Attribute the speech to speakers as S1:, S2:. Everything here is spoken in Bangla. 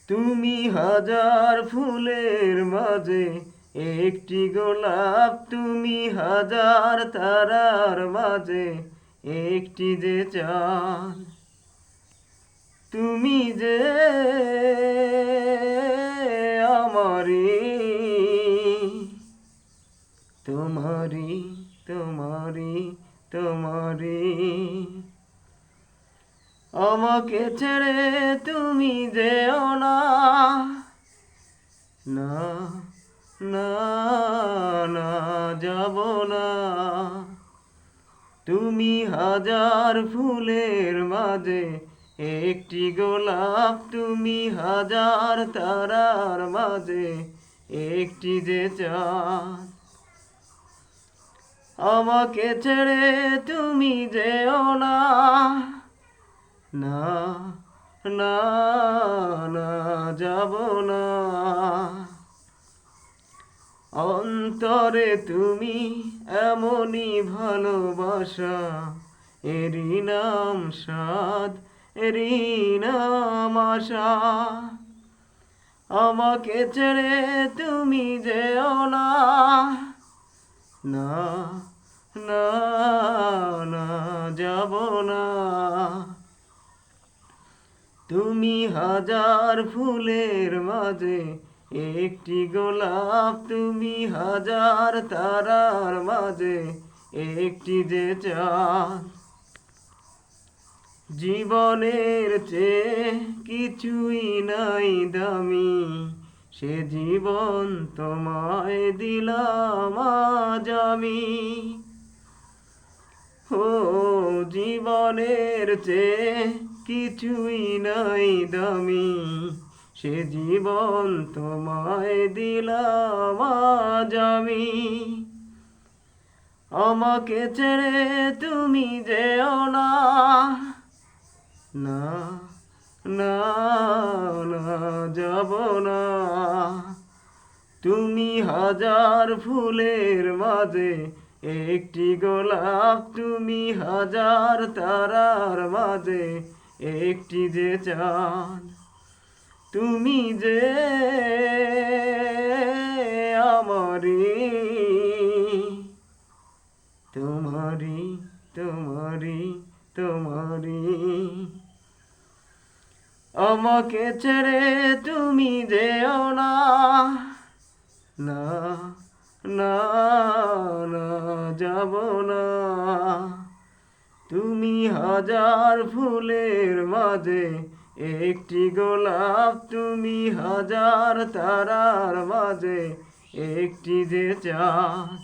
S1: তুমি হাজার ফুলের মাঝে একটি গোলাপ, তুমি হাজার তারার মাঝে একটি যে চাঁদ। তুমি যে আমারি, তোমারি তোমারি তোমারি। আমাকে ছেড়ে তুমি যেও না, না না না, যাব না। তুমি হাজার ফুলের মাঝে একটি গোলাপ, তুমি হাজার তারার মাঝে একটি যে চাঁদ। আমাকে ছেড়ে তুমি যেও না, না না না, যাব না। অন্তরে তুমি এমনই ভালোবাসা, এরই নাম সাধ, এরই নাম আশা। আমাকে ছেড়ে তুমি যেও না, না না না, যাব না। তুমি হাজার ফুলের মাঝে একটি গোলাপ, তুমি হাজার তারার মাঝে একটি যে চাঁদ। জীবনের চেয়ে কিছুই নাই দামি, সে জীবন তোমায় দিলাম আজ আমি। ও জীবনের চেয়ে কিছুই নাই দামি, সে জীবন তোমায় দিলাম আজ আমি। আমাকে ছেড়ে তুমি যেও না, না না না, যাব না। তুমি হাজার ফুলের মাঝে একটি গোলাপ, তুমি হাজার তারার মাঝে একটি যে চাঁদ। তুমি যে আমারি, তোমারি তোমারি তোমারি। আমাকে ছেড়ে তুমি যেও না, না না না, যাব না। তুমি হাজার ফুলের মাঝে একটি গোলাপ, তুমি হাজার তারার মাঝে একটি যে চাঁদ।